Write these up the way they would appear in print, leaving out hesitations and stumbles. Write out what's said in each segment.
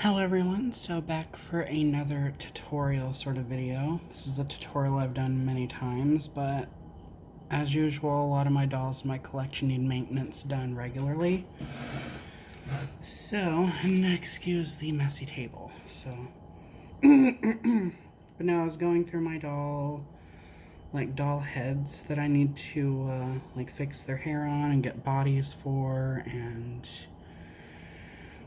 Hello everyone, so back for another tutorial sort of video. This is a tutorial I've done many times, but as usual, a lot of my dolls in my collection need maintenance done regularly. So, and excuse the messy table. But now I was going through my doll heads that I need to fix their hair on and get bodies for, and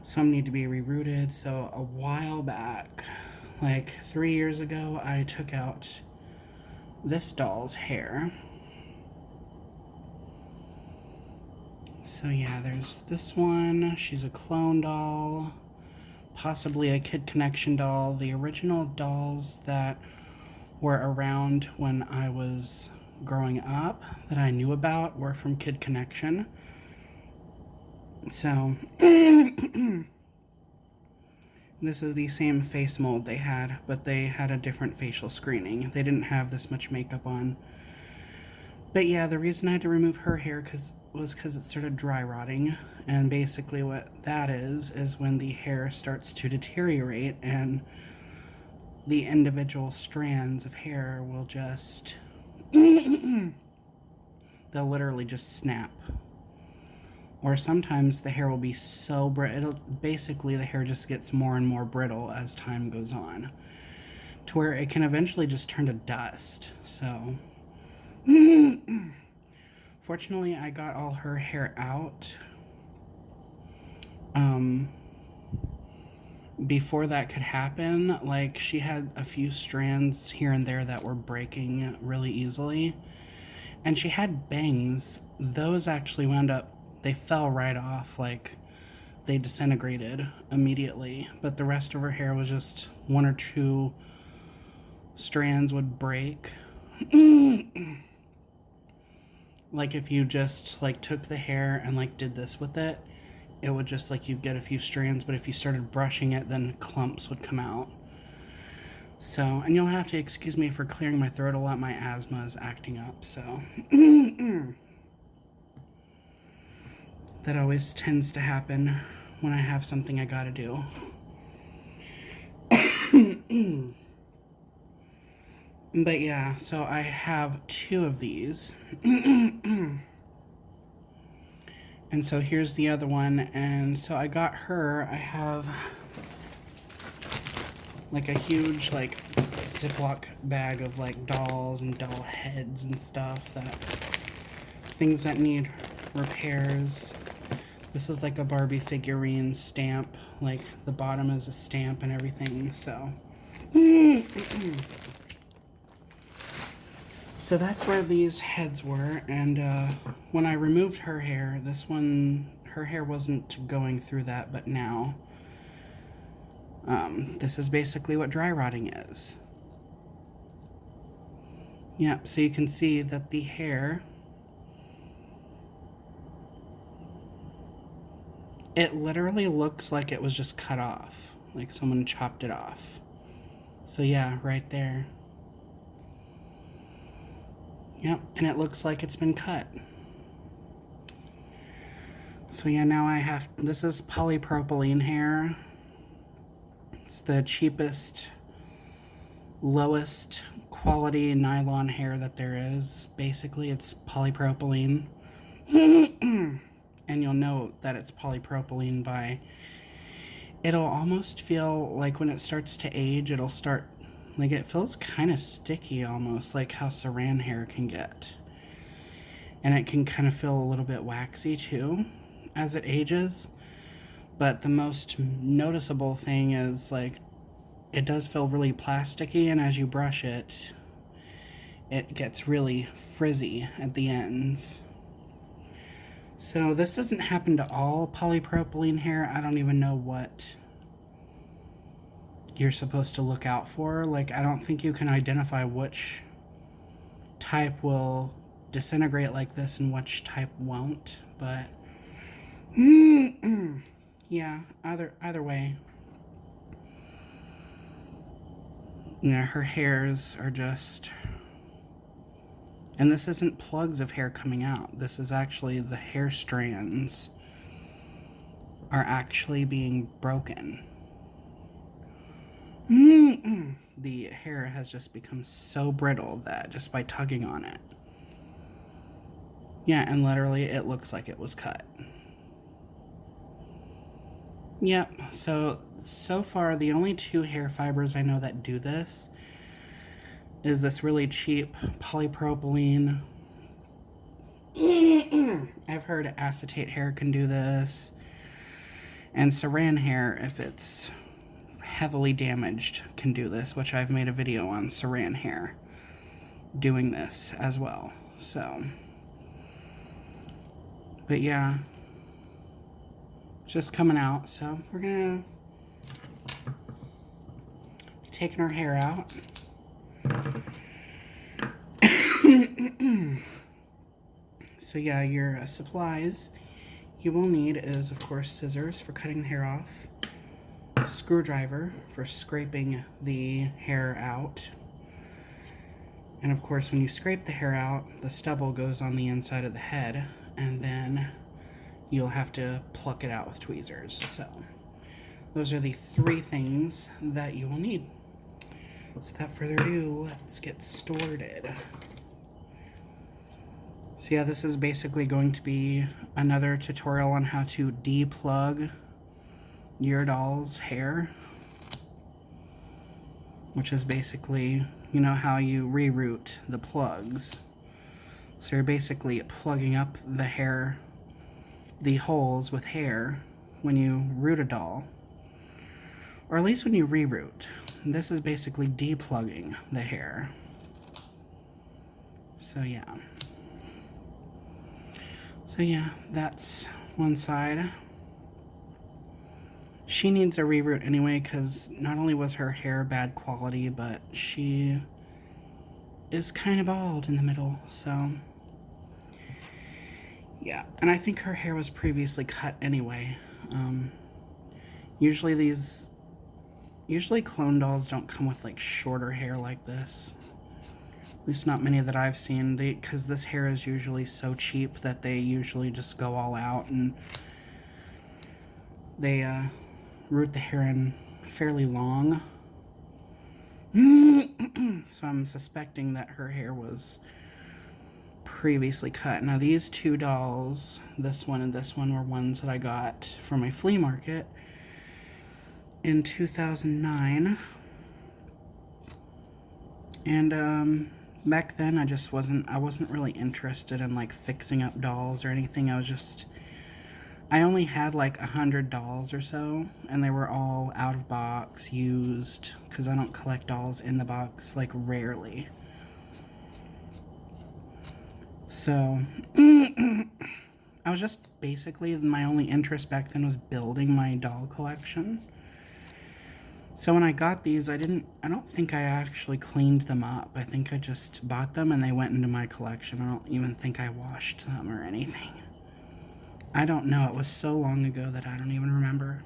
some need to be rerouted. So a while back, like 3 years ago, I took out this doll's hair. So yeah, there's this one. She's a clone doll, possibly a Kid Connection doll. The original dolls that were around when I was growing up that I knew about were from Kid Connection. So this is the same face mold they had, but they had a different facial screening. They didn't have this much makeup on. But yeah, the reason I had to remove her hair was because it started dry rotting. And basically what that is when the hair starts to deteriorate and the individual strands of hair will just... they'll literally just snap. Or sometimes the hair will be so brittle, basically the hair just gets more and more brittle as time goes on, to where it can eventually just turn to dust. So, fortunately, I got all her hair out. Before that could happen, like, she had a few strands here and there that were breaking really easily. And she had bangs. Those actually wound up, they fell right off, like they disintegrated immediately. But the rest of her hair was just one or two strands would break. Like if you just like took the hair and like did this with it, it would just like you'd get a few strands, but if you started brushing it, then clumps would come out. So, and you'll have to excuse me for clearing my throat a lot. My asthma is acting up, so that always tends to happen when I have something I gotta do. But yeah, so I have two of these. And so here's the other one. And so I got her, I have like a huge like Ziploc bag of like dolls and doll heads and stuff, that things that need repairs. This is like a Barbie figurine stamp, like the bottom is a stamp and everything. So so that's where these heads were. And when I removed her hair, this one, her hair wasn't going through that, but now this is basically what dry rotting is. Yep, so you can see that the hair, it literally looks like it was just cut off, like someone chopped it off. So yeah, right there. Yep, and it looks like it's been cut. So yeah, now I have, this is polypropylene hair. It's the cheapest, lowest quality nylon hair that there is. Basically, it's polypropylene. And you'll note that it's polypropylene by, it'll almost feel like when it starts to age, it'll start, like it feels kind of sticky almost, like how saran hair can get. And it can kind of feel a little bit waxy too as it ages. But the most noticeable thing is like it does feel really plasticky, and as you brush it, it gets really frizzy at the ends. So this doesn't happen to all polypropylene hair. I don't even know what you're supposed to look out for. Like, I don't think you can identify which type will disintegrate like this and which type won't, but yeah, either way. Yeah, her hairs are just, and this isn't plugs of hair coming out. This is actually the hair strands are actually being broken. the hair has just become so brittle that just by tugging on it. Yeah, and literally it looks like it was cut. Yep, so far the only two hair fibers I know that do this is this really cheap polypropylene. I've heard acetate hair can do this, and saran hair, if it's heavily damaged, can do this, which I've made a video on saran hair doing this as well. So, but yeah, it's just coming out. So we're gonna be taking our hair out. So yeah, your supplies you will need is, of course, scissors for cutting the hair off, screwdriver for scraping the hair out, and of course when you scrape the hair out, the stubble goes on the inside of the head, and then you'll have to pluck it out with tweezers. So those are the three things that you will need. So without further ado, let's get started. So yeah, this is basically going to be another tutorial on how to deplug your doll's hair, which is basically, you know, how you reroute the plugs. So you're basically plugging up the hair, the holes with hair when you root a doll, or at least when you reroute. This is basically deplugging the hair. So yeah. So yeah, that's one side. She needs a reroute anyway, because not only was her hair bad quality, but she is kind of bald in the middle, so yeah. And I think her hair was previously cut anyway. Usually clone dolls don't come with like shorter hair like this. At least not many that I've seen, because this hair is usually so cheap that they usually just go all out and they root the hair in fairly long. So I'm suspecting that her hair was previously cut. Now these two dolls, this one and this one, were ones that I got from a flea market in 2009. And back then I wasn't really interested in like fixing up dolls or anything. I only had like 100 dolls or so, and they were all out of box, used, because I don't collect dolls in the box, like, rarely. So I was just basically, my only interest back then was building my doll collection. So when I got these, I don't think I actually cleaned them up. I think I just bought them and they went into my collection. I don't even think I washed them or anything. I don't know. It was so long ago that I don't even remember.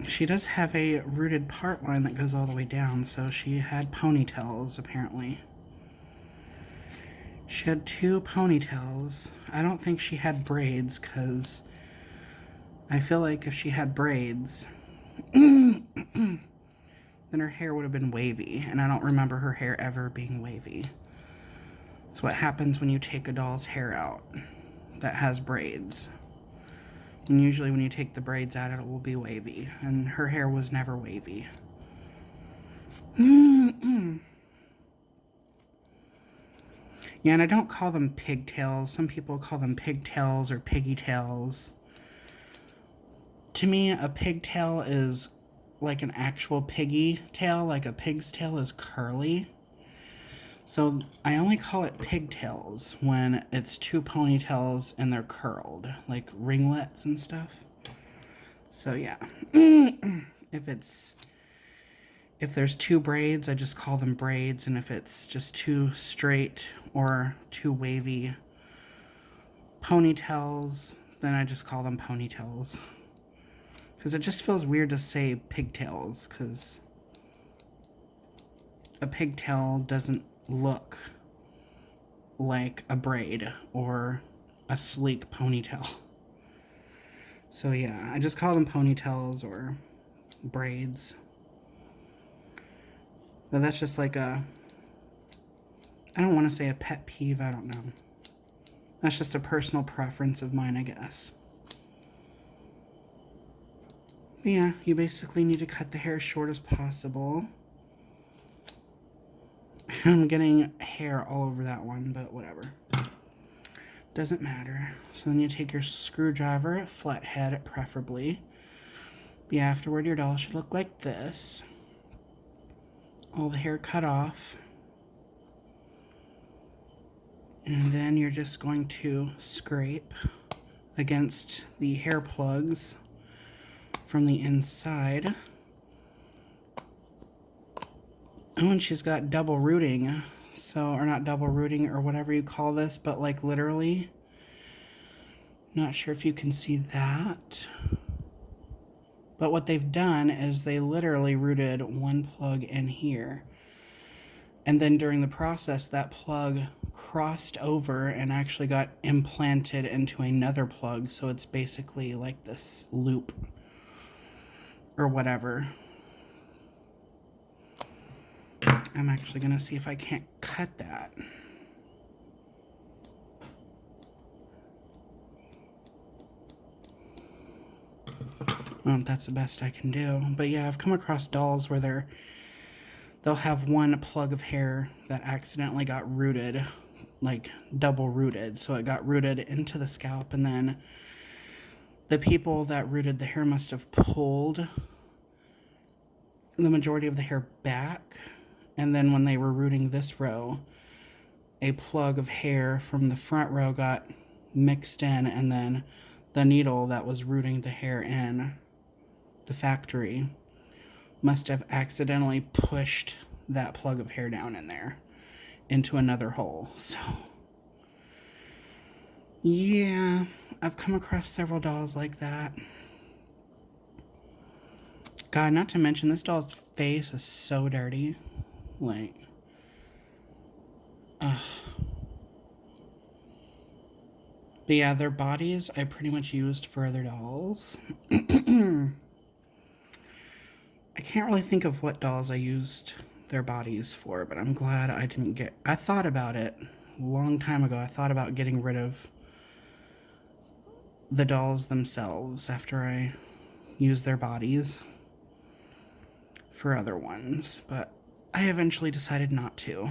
She does have a rooted part line that goes all the way down, so she had ponytails, apparently. She had 2 ponytails. I don't think she had braids, because I feel like if she had braids, then her hair would have been wavy, and I don't remember her hair ever being wavy. It's what happens when you take a doll's hair out that has braids. And usually when you take the braids out, it will be wavy, and her hair was never wavy. Yeah, and I don't call them pigtails. Some people call them pigtails or piggy tails. To me, a pigtail is like an actual piggy tail, like a pig's tail is curly. So I only call it pigtails when it's 2 ponytails and they're curled, like ringlets and stuff. So yeah, if there's 2 braids, I just call them braids, and if it's just 2 straight or 2 wavy ponytails, then I just call them ponytails. Because it just feels weird to say pigtails, because a pigtail doesn't look like a braid or a sleek ponytail. So yeah, I just call them ponytails or braids. But that's just like a, I don't want to say a pet peeve, I don't know. That's just a personal preference of mine, I guess. But yeah, you basically need to cut the hair as short as possible. I'm getting hair all over that one, but whatever. Doesn't matter. So then you take your screwdriver, flathead preferably. But yeah, afterward your doll should look like this. All the hair cut off. And then you're just going to scrape against the hair plugs from the inside. Oh, and she's got double rooting. So, or not double rooting or whatever you call this, but like literally. Not sure if you can see that. But what they've done is they literally rooted one plug in here. And then during the process, that plug crossed over and actually got implanted into another plug. So it's basically like this loop or whatever. I'm actually going to see if I can't cut that. That's the best I can do. But yeah, I've come across dolls where they'll have one plug of hair that accidentally got rooted, like double rooted. So it got rooted into the scalp, and then the people that rooted the hair must have pulled the majority of the hair back. And then when they were rooting this row, a plug of hair from the front row got mixed in, and then the needle that was rooting the hair in the factory must have accidentally pushed that plug of hair down in there into another hole. So yeah, I've come across several dolls like that. God, not to mention this doll's face is so dirty. Like, but yeah, their bodies I pretty much used for other dolls. I can't really think of what dolls I used their bodies for, but I'm glad I didn't get... I thought about it a long time ago. I thought about getting rid of the dolls themselves after I used their bodies for other ones, but I eventually decided not to.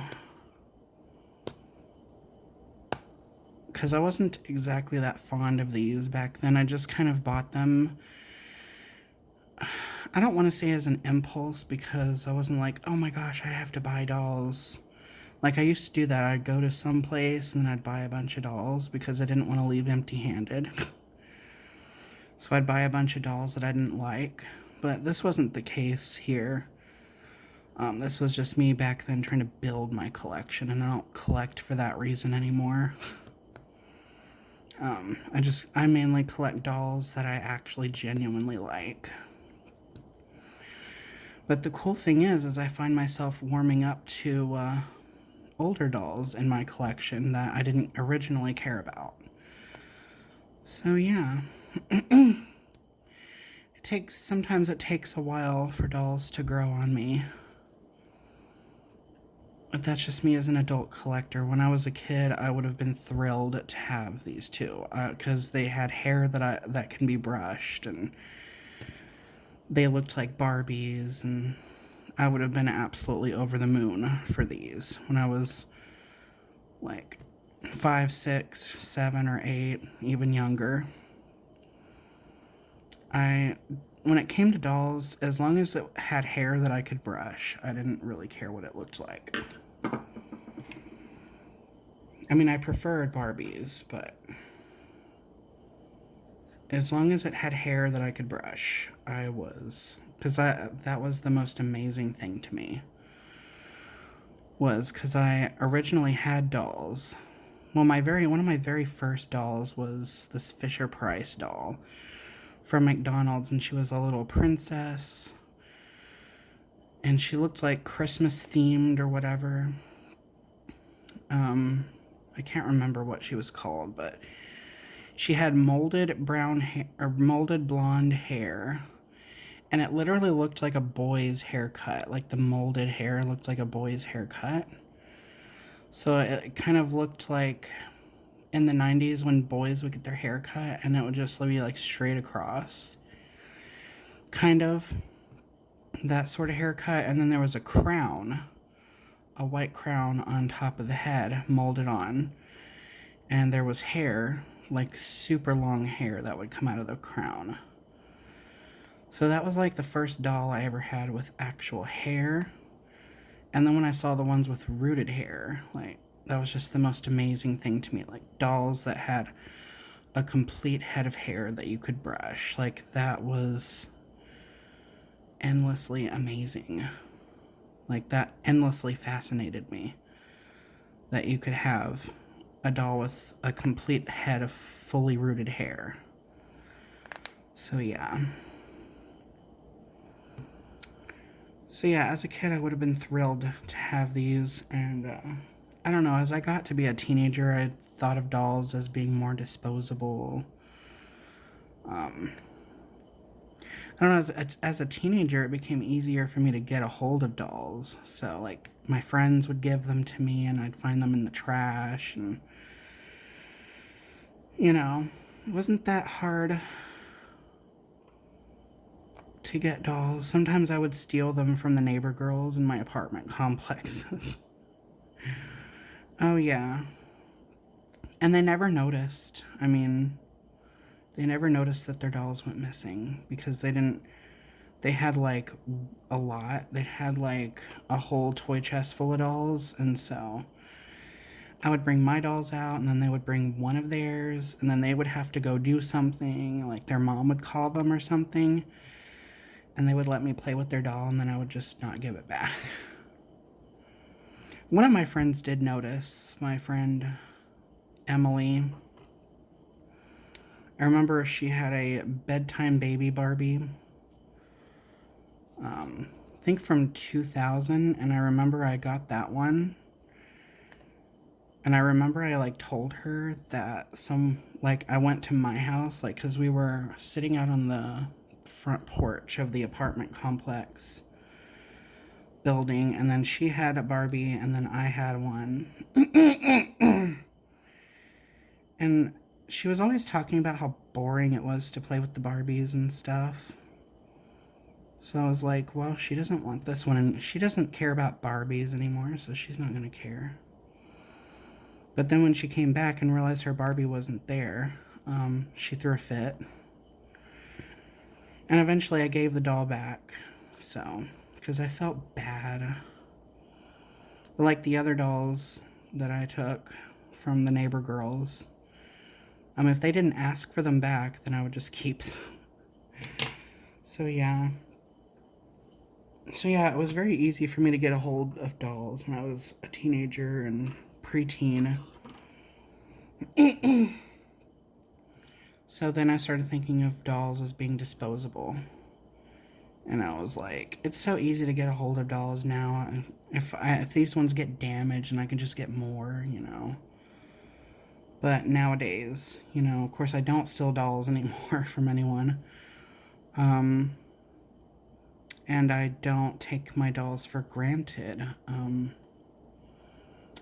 Because I wasn't exactly that fond of these back then. I just kind of bought them... I don't want to say as an impulse, because I wasn't like, oh my gosh, I have to buy dolls. Like, I used to do that. I'd go to some place and then I'd buy a bunch of dolls because I didn't want to leave empty-handed. So I'd buy a bunch of dolls that I didn't like. But this wasn't the case here. This was just me back then trying to build my collection, and I don't collect for that reason anymore. I mainly collect dolls that I actually genuinely like. But the cool thing is I find myself warming up to older dolls in my collection that I didn't originally care about. So yeah. Sometimes it takes a while for dolls to grow on me. But that's just me as an adult collector. When I was a kid, I would have been thrilled to have these two, because they had hair that can be brushed, and they looked like Barbies, and I would have been absolutely over the moon for these when I was like 5, 6, 7, or 8, even younger. When it came to dolls, as long as it had hair that I could brush, I didn't really care what it looked like. I mean, I preferred Barbies, but as long as it had hair that I could brush, I was... Because that was the most amazing thing to me. Was because I originally had dolls. Well, one of my very first dolls was this Fisher-Price doll from McDonald's, and she was a little princess. And she looked like Christmas themed or whatever. I can't remember what she was called, but She had molded brown hair or molded blonde hair, and it literally looked like a boy's haircut. Like the molded hair looked like a boy's haircut. So it kind of looked like in the 90s when boys would get their hair cut and it would just be like straight across. Kind of that sort of haircut. And then there was a crown, a white crown on top of the head molded on. And there was hair, like super long hair that would come out of the crown. So that was like the first doll I ever had with actual hair. And then when I saw the ones with rooted hair, like that was just the most amazing thing to me. Like dolls that had a complete head of hair that you could brush. Like that was endlessly amazing. Like that endlessly fascinated me. That you could have a doll with a complete head of fully rooted hair. So yeah. So yeah, as a kid, I would have been thrilled to have these, and I don't know, as I got to be a teenager, I thought of dolls as being more disposable. I don't know, as a teenager, it became easier for me to get a hold of dolls. So, like, my friends would give them to me, and I'd find them in the trash, and, you know, it wasn't that hard to get dolls. Sometimes I would steal them from the neighbor girls in my apartment complexes. Oh, yeah. And they never noticed. I mean, they never noticed that their dolls went missing because they had like a lot. They had like a whole toy chest full of dolls. And so I would bring my dolls out and then they would bring one of theirs and then they would have to go do something. Like their mom would call them or something. And they would let me play with their doll, and then I would just not give it back. One of my friends did notice, my friend Emily. I remember she had a bedtime baby Barbie, I think from 2000, and I remember I got that one. And I remember I, like, told her that I went to my house, like, because we were sitting out on the front porch of the apartment complex building, and then she had a Barbie and then I had one. And she was always talking about how boring it was to play with the Barbies and stuff. So I was like, well, she doesn't want this one, and she doesn't care about Barbies anymore, so she's not going to care. But then when she came back and realized her Barbie wasn't there, she threw a fit. And eventually I gave the doll back, so, because I felt bad. But like the other dolls that I took from the neighbor girls, if they didn't ask for them back, then I would just keep them. So yeah, it was very easy for me to get a hold of dolls when I was a teenager and preteen. So then I started thinking of dolls as being disposable. And I was like, it's so easy to get a hold of dolls now. If these ones get damaged, and I can just get more, you know. But nowadays, you know, of course I don't steal dolls anymore from anyone. And I don't take my dolls for granted.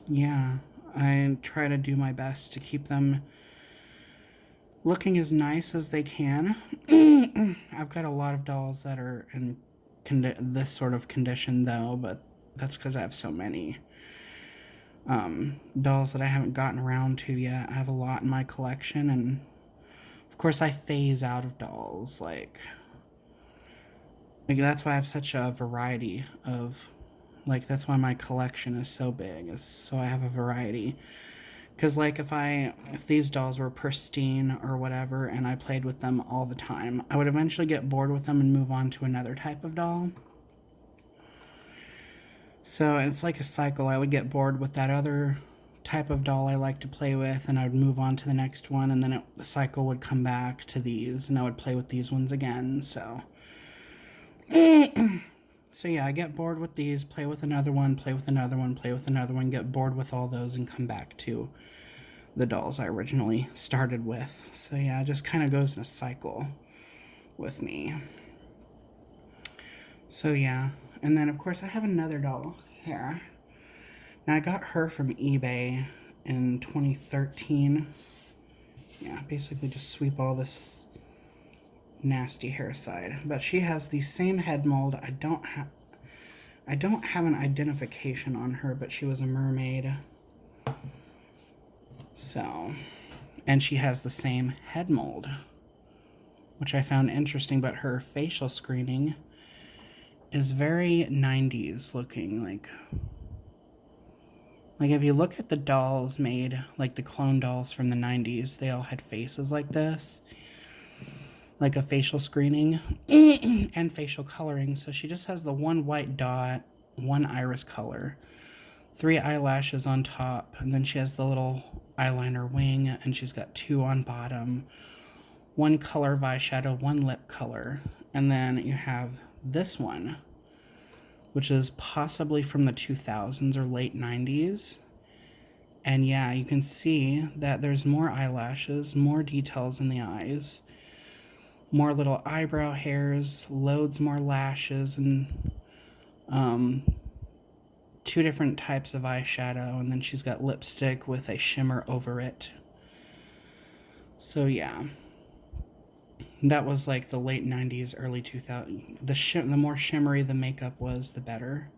Yeah, I try to do my best to keep them looking as nice as they can. I've got a lot of dolls that are in this sort of condition, though, but that's because I have so many dolls that I haven't gotten around to yet. I have a lot in my collection, and of course I phase out of dolls. Like that's why I have such a variety of, like, that's why my collection is so big, is so I have a variety. Because, like, if these dolls were pristine or whatever, and I played with them all the time, I would eventually get bored with them and move on to another type of doll. So it's like a cycle. I would get bored with that other type of doll I like to play with, and I would move on to the next one, and then the cycle would come back to these, and I would play with these ones again, so... So yeah, I get bored with these, play with another one, play with another one, play with another one, get bored with all those, and come back to the dolls I originally started with. So yeah, it just kind of goes in a cycle with me. So yeah, and then of course I have another doll here. Now I got her from eBay in 2013. Yeah, basically just sweep all this nasty hair aside. But she has the same head mold. I don't have an identification on her, but she was a mermaid. So, and she has the same head mold, which I found interesting, but her facial screening is very 90s looking. Like if you look at the dolls made, like the clone dolls from the 90s, they all had faces like this. Like a facial screening and facial coloring. So she just has the one white dot, one iris color, 3 eyelashes on top, and then she has the little eyeliner wing, and she's got 2 on bottom, 1 color of eyeshadow, 1 lip color, and then you have this one, which is possibly from the 2000s or late 90s. And yeah, you can see that there's more eyelashes, more details in the eyes, more little eyebrow hairs, loads more lashes, and 2 different types of eyeshadow, and then she's got lipstick with a shimmer over it. So yeah, that was like the late 90s, early 2000s. The more shimmery the makeup was, the better.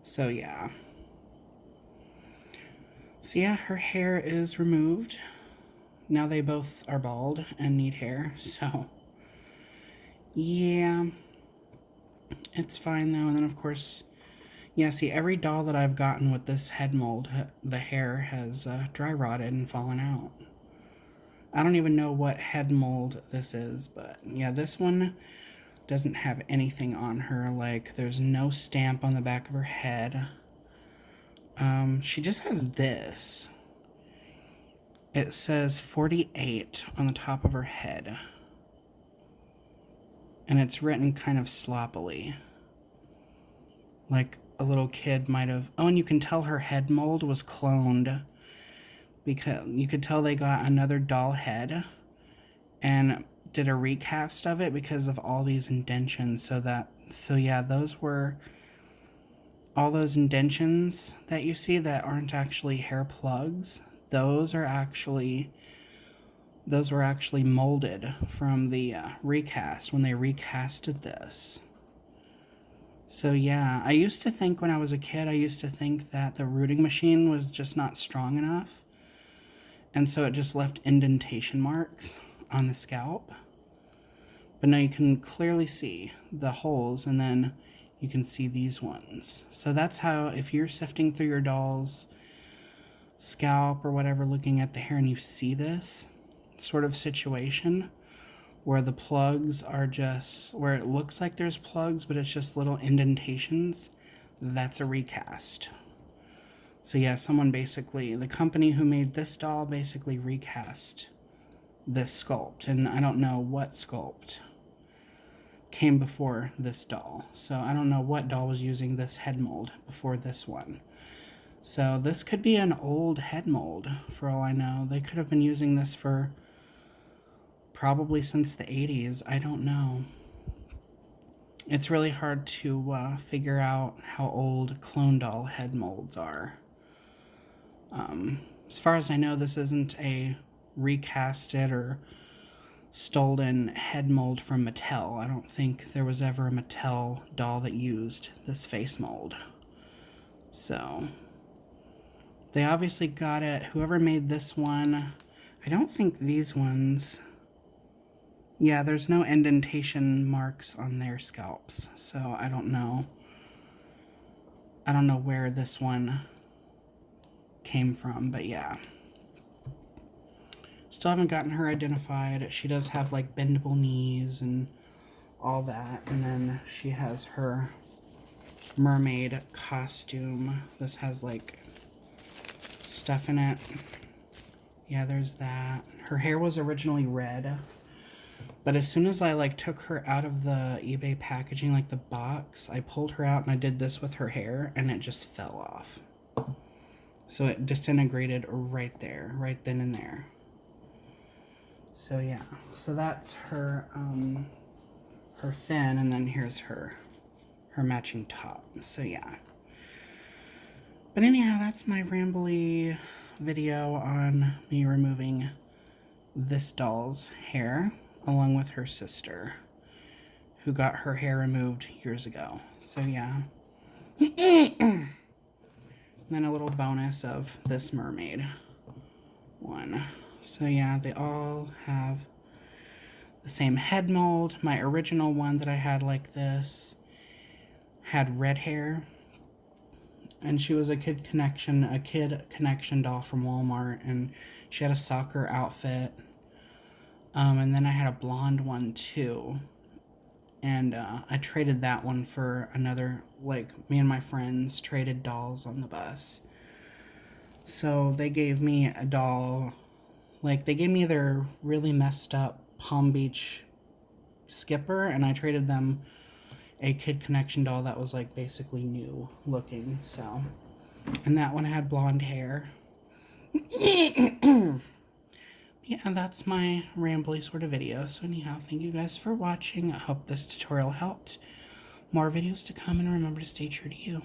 So yeah. So yeah, her hair is removed. Now they both are bald and need hair, so yeah, it's fine though. And then of course, yeah, see, every doll that I've gotten with this head mold, the hair has dry rotted and fallen out. I don't even know what head mold this is, but yeah, this one doesn't have anything on her. Like, there's no stamp on the back of her head. She just has this. It says 48 on the top of her head. And it's written kind of sloppily. Like a little kid might have... Oh, and you can tell her head mold was cloned. Because you could tell they got another doll head and did a recast of it because of all these indentions. So yeah, those were... All those indentions that you see that aren't actually hair plugs, those were actually molded from the recast when they recasted this. So yeah, I used to think when I was a kid, that the rooting machine was just not strong enough, and so it just left indentation marks on the scalp. But now you can clearly see the holes, and then you can see these ones. So that's how, if you're sifting through your doll's scalp or whatever, looking at the hair, and you see this sort of situation where the plugs are just, where it looks like there's plugs, but it's just little indentations, that's a recast. So yeah, someone basically, the company who made this doll basically recast this sculpt, and I don't know what sculpt came before this doll. So I don't know what doll was using this head mold before this one. So this could be an old head mold for all I know. They could have been using this for probably since the 80s. I don't know. It's really hard to figure out how old clone doll head molds are. As far as I know, this isn't a recasted or stolen head mold from Mattel. I don't think there was ever a Mattel doll that used this face mold. So they obviously got it. Whoever made this one, I don't think these ones... Yeah, there's no indentation marks on their scalps, so I don't know. I don't know where this one came from, but yeah. Still haven't gotten her identified. She does have like bendable knees and all that. And then she has her mermaid costume. This has like stuff in it. Yeah, there's that. Her hair was originally red, but as soon as I like took her out of the eBay packaging, like the box, I pulled her out and I did this with her hair and it just fell off. So it disintegrated right there, right then and there. So yeah, so that's her her fin, and then here's her matching top. So yeah. But anyhow, that's my rambly video on me removing this doll's hair along with her sister, who got her hair removed years ago. So yeah. And then a little bonus of this mermaid one. So yeah, they all have the same head mold. My original one that I had like this had red hair, and she was a kid connection doll from Walmart, and she had a soccer outfit. And then I had a blonde one too, and I traded that one for another. Like, me and my friends traded dolls on the bus. So they gave me a doll, like they gave me their really messed up Palm Beach Skipper, and I traded them a Kid Connection doll that was like basically new looking. So, and that one had blonde hair. Yeah, that's my rambly sort of video. So anyhow, thank you guys for watching. I hope this tutorial helped. More videos to come, and remember to stay true to you.